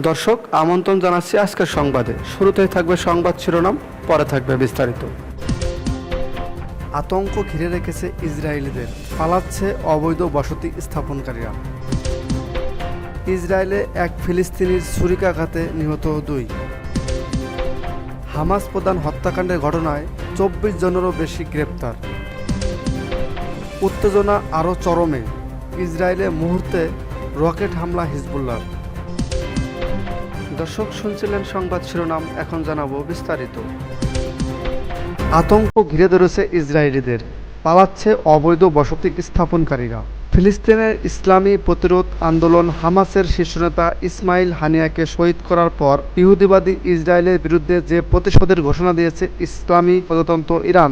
দর্শক আমন্ত্রণ জানাচ্ছি আজকের সংবাদে। শুরুতেই থাকবে সংবাদ শিরোনাম, পরে থাকবে বিস্তারিত। আতঙ্ক ঘিরে রেখেছে ইসরায়েলিদের, পালাচ্ছে অবৈধ বসতি স্থাপনকারীরা। ইসরায়েলে এক ফিলিস্তিনির ছুরিকাঘাতে নিহত 2। হামাস প্রধান হত্যাকাণ্ডের ঘটনায় 24 জনেরও বেশি গ্রেপ্তার। উত্তেজনা আরও চরমে, ইসরায়েলে মুহূর্তে রকেট হামলা হিজবুল্লাহর। দর্শক শুনছিলেন সংবাদ শিরোনাম, এখন জানাবো বিস্তারিত। আতঙ্ক ঘিরে ধরেছে ইসরায়েলিদের, পালাচ্ছে অবৈধ বসতি স্থাপনকারীরা। ফিলিস্তিনের ইসলামী প্রতিরোধ আন্দোলন হামাসের শীর্ষনেতা ইসমাইল হানিয়াকে শহীদ করার পর ইহুদিবাদী ইসরায়েলের বিরুদ্ধে যে প্রতিশোধের ঘোষণা দিয়েছে ইসলামী প্রজাতন্ত্র ইরান,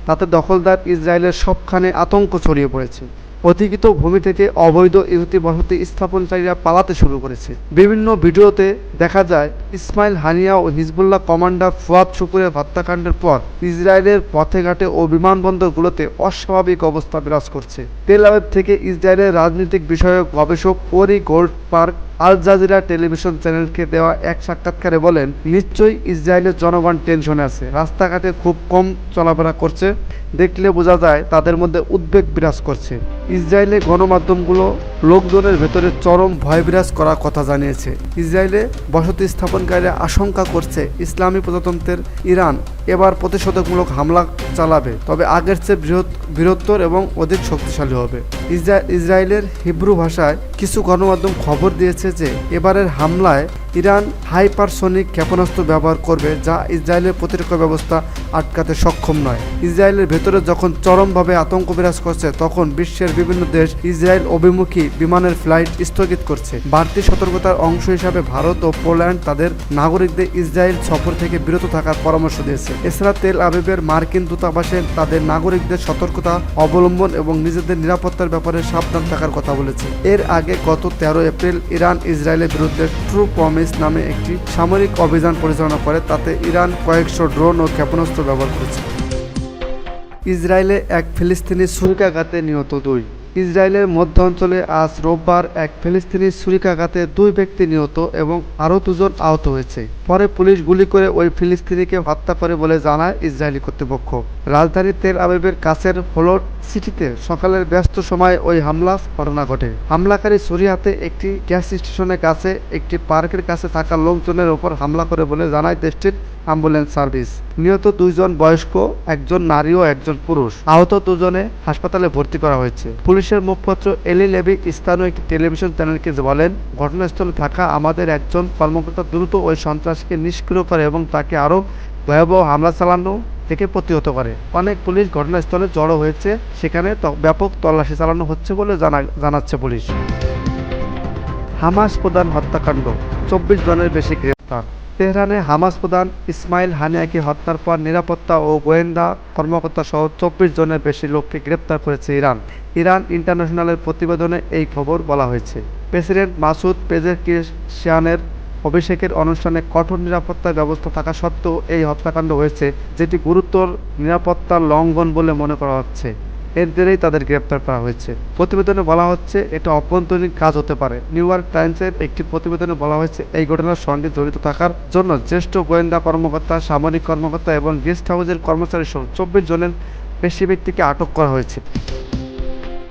তাতে দখলদার ইসরায়েলের সবখানে আতঙ্ক ছড়িয়ে পড়েছে। অধিকৃত ভূমি থেকে অবৈধ ইহুদি বসতি স্থাপনকারীরা পালাতে শুরু করেছে। বিভিন্ন ভিডিওতে দেখা যায় ইসমাইল হানিয়া ও হিজবুল্লাহ কমান্ডার ফুয়াদ শুকুরের হত্যাকাণ্ডের পর ইসরায়েলের পথে ঘাটে ও বিমানবন্দরগুলোতে অস্বাভাবিক অবস্থা বিরাজ করছে। তেল আবিব থেকে ইসরায়েলের রাজনৈতিক বিষয়ক গবেষক ওরি গোল্ডবার্গ আল জাজিরা টেলিভিশন চ্যানেলকে দেওয়া এক সাক্ষাৎকারে বলেন, নিশ্চয়ই ইসরায়েলের জনগণ টেনশনে আছে, রাস্তাঘাটে খুব কম চলাফেরা করছে, দেখলে বোঝা যায় তাদের মধ্যে উদ্বেগ বিরাজ করছে। ইসরায়েলের গণমাধ্যমগুলো লোকজনের ভেতরে চরম ভয় বিরাজ করার কথা জানিয়েছে। ইসরায়েলে বসতি স্থাপনকারীরা আশঙ্কা করছে ইসলামী প্রজাতন্ত্রের ইরান এবার প্রতিশোধকমূলক হামলা চালাবে, তবে আগের চেয়ে বৃহত্তর এবং অধিক শক্তিশালী হবে। ইসরায়েলের হিব্রু ভাষায় কিছু গণমাধ্যম খবর দিয়েছে যে এবারের হামলায় ইরান হাইপারসনিক ক্ষেপণাস্ত্র ব্যবহার করবে, যা ইসরায়েলের প্রতিরক্ষা ব্যবস্থা আটকাতে সক্ষম নয়। ইসরায়েলের ভেতরে যখন চরমভাবে আতঙ্ক বিরাজ করছে, তখন বিশ্বের বিভিন্ন দেশ ইসরায়েল অভিমুখী বিমানের ফ্লাইট স্থগিত করছে। বাড়তি সতর্কতার অংশ হিসাবে ভারত ও পোল্যান্ড তাদের নাগরিকদের ইসরায়েল সফর থেকে বিরত থাকার পরামর্শ দিয়েছে। এছাড়া তেল আবিবের মার্কিন দূতাবাসে তাদের নাগরিকদের সতর্কতা অবলম্বন এবং নিজেদের নিরাপত্তার ব্যাপারে সাবধান থাকার কথা বলেছে। এর আগে গত 13 এপ্রিল ইরান ইসরায়েলের বিরুদ্ধে ট্রু প্রমিস নামে একটি সামরিক অভিযান পরিচালনা করে, তাতে ইরান কয়েকশো ড্রোন ও ক্ষেপণাস্ত্র ব্যবহার করেছে। ইসরায়েলে এক ফিলিস্তিনি ছুরিকাঘাতে নিহত 2। ইসরায়েলের মধ্য অঞ্চলে আজ রোববার এক ফিলিস্তিনি ছুরিকাঘাতে 2 ব্যক্তি নিহত এবং আরও 2 জন আহত হয়েছে। পরে পুলিশ গুলি করে ওই ফিলিস্তিনিকে হত্যা করে বলে জানায় ইসরায়েলি কর্তৃপক্ষ। রাজধানী তেল আবিবের কাছের হোলট সিটিতে সকালের ব্যস্ত সময় ওই হামলা ঘটনা ঘটে। হামলাকারী ছুরি হাতে একটি গ্যাস স্টেশনের কাছে একটি পার্কের কাছে থাকা লোকজনের ওপর হামলা করে বলে জানায় দেশটির অ্যাম্বুলেন্স সার্ভিস। নিহত 2 জন বয়স্ক, একজন নারী ও একজন পুরুষ। আহত 2 জনে হাসপাতালে ভর্তি করা হয়েছে। পুলিশের মুখপাত্র এলি লেবি স্থানীয় একটি টেলিভিশন চ্যানেলকে বলেন, ঘটনাস্থলে থাকা আমাদের একজন কর্মকর্তা দ্রুত ওই সন্ত্রাসীকে নিষ্ক্রিয় করে এবং তাকে আরও ভয়াবহ হামলা চালানো থেকে প্রতিহত করে। অনেক পুলিশ ঘটনাস্থলে জড়ো হয়েছে, সেখানে ব্যাপক তল্লাশি চালানো হচ্ছে বলে জানাচ্ছে পুলিশ। হামাস প্রধান হত্যাকাণ্ড, 24 জনের বেশি গ্রেপ্তার। তেহরানে হামাস প্রধান ইসমাইল হানিয়াকে হত্যার পর নিরাপত্তা ও গোয়েন্দা কর্মকর্তা সহ 24 জনের বেশি লোককে গ্রেপ্তার করেছে ইরান। ইরান ইন্টারন্যাশনালের প্রতিবেদনে এই খবর বলা হয়েছে। প্রেসিডেন্ট মাসুদ পেজেশকিয়ানের অভিষেকের অনুষ্ঠানে কঠোর নিরাপত্তার ব্যবস্থা থাকা সত্ত্বেও এই হত্যাকাণ্ড হয়েছে, যেটি গুরুতর নিরাপত্তার লঙ্ঘন বলে মনে করা হচ্ছে। এর জেরেই তাদের গ্রেপ্তার করা হয়েছে। প্রতিবেদনে বলা হচ্ছে এটা অভ্যন্তরীণ কাজ হতে পারে। নিউ ইয়র্ক টাইমসের একটি প্রতিবেদনে বলা হয়েছে, এই ঘটনার সঙ্গে জড়িত থাকার জন্য জ্যেষ্ঠ গোয়েন্দা কর্মকর্তা, সামরিক কর্মকর্তা এবং গেস্ট হাউসের কর্মচারী সহ 24 জনের বেশি ব্যক্তিকে আটক করা হয়েছে।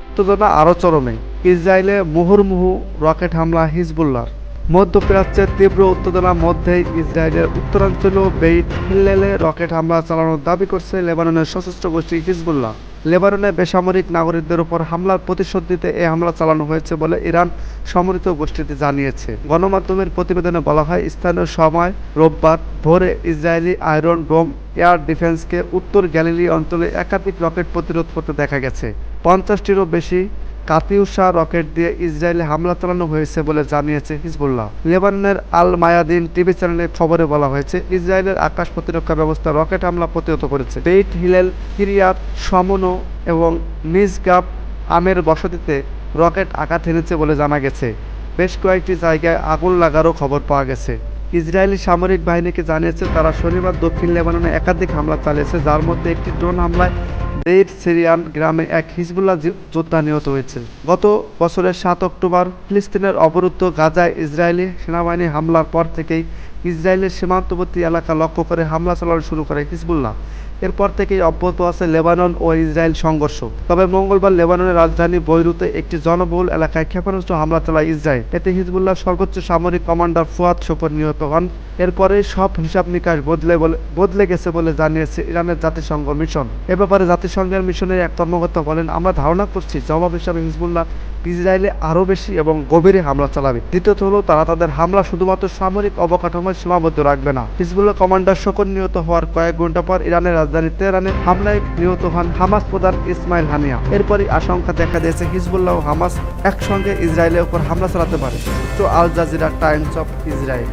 উত্তেজনা আরও চরমে, ইসরায়েলে মুহুর্মুহু রকেট হামলা হিজবুল্লাহর। মধ্যপ্রাচ্যের তীব্র উত্তেজনার মধ্যেই ইসরায়েলের উত্তরাঞ্চলীয় বেইত হিল্লেলে রকেট হামলা চালানোর দাবি করছে লেবাননের সশস্ত্র গোষ্ঠী হিজবুল্লাহ। লেবাননে বেসামরিক নাগরিকদের উপর হামলার প্রতিশোধ দিতে এই হামলা চালানো হয়েছে বলে ইরান সমর্থিত গোষ্ঠীটি জানিয়েছে। গণমাধ্যমের প্রতিবেদনে বলা হয়, স্থানীয় সময় রোববার ভোরে ইসরায়েলি আয়রন ডোম এয়ার ডিফেন্সকে উত্তর গ্যালিলি অঞ্চলে একাধিক রকেট প্রতিরোধ করতে দেখা গেছে। 50টিরও বেশি কাতিউসা রকেট দিয়ে ইসরায়েলে হামলা চালানো হয়েছে বলে জানিয়েছে হিজবুল্লাহ। লেবাননের আল মায়াদিন টিভি চ্যানেলের খবরে বলা হয়েছে, ইসরায়েলের আকাশ প্রতিরক্ষা ব্যবস্থা রকেট হামলা প্রতিহত করেছে। বেইত হিলেল, কিরিয়াত শমনো এবং মিজগাব আমের বসতিতে রকেট আঘাত হেনেছে বলে জানা গেছে। বেশ কয়েকটি জায়গায় আগুন লাগারও খবর পাওয়া গেছে। ইসরায়েলি সামরিক বাহিনীকে জানিয়েছে তারা শনিবার দক্ষিণ লেবাননে একাধিক হামলা চালিয়েছে, যার মধ্যে একটি ড্রোন হামলায় দেইর সিরিয়ান গ্রামে এক হিজবুল্লাহ যোদ্ধা নিহত হয়েছে। গত বছরের 7 অক্টোবর ফিলিস্তিনের অবরুদ্ধ গাজায় ইসরায়েলি সেনাবাহিনী হামলার পর থেকেই ইসরায়েলের সীমান্তবর্তী এলাকা লক্ষ্য করে হামলা চালানো শুরু করে হিজবুল্লাহ। এরপর থেকেই অব্যাহত আছে লেবানন ও ইসরায়েল সংঘর্ষ। তবে মঙ্গলবার লেবাননের রাজধানী বৈরুতে একটি জনবহুল এলাকায় ক্ষেপণাস্ত্র হামলা চালায় ইসরায়েল। এতে হিজবুল্লাহর সর্বোচ্চ সামরিক কমান্ডার ফুয়াদ শোকর নিহত হন। এরপরে সব হিসাব নিকাশ বদলে গেছে বলে জানিয়েছে ইরানের জাতিসংঘ মিশন। এ ব্যাপারে জাতিসংঘের মিশনের এক কর্মকর্তা বলেন, আমরা ধারণা করছি জবাব হিসাবে হিজবুল্লাহ ইসরায়েলে আরও বেশি এবং গভীরে হামলা চালাবে। দ্বিতীয়ত হলো তারা তাদের হামলা শুধুমাত্র সামরিক অবকাঠামোয় সীমাবদ্ধ রাখবে না। হিজবুল্লাহ কমান্ডার শোকর নিহত হওয়ার কয়েক ঘন্টা পর ইরানের রাজধানী তেহরানে হামলায় নিহত হন হামাস প্রধান ইসমাইল হানিয়া। এরপরই আশঙ্কা দেখা দিয়েছে হিজবুল্লাহ ও হামাস একসঙ্গে ইসরায়েলের উপর হামলা চালাতে পারে। Al Jazeera Times of Israel.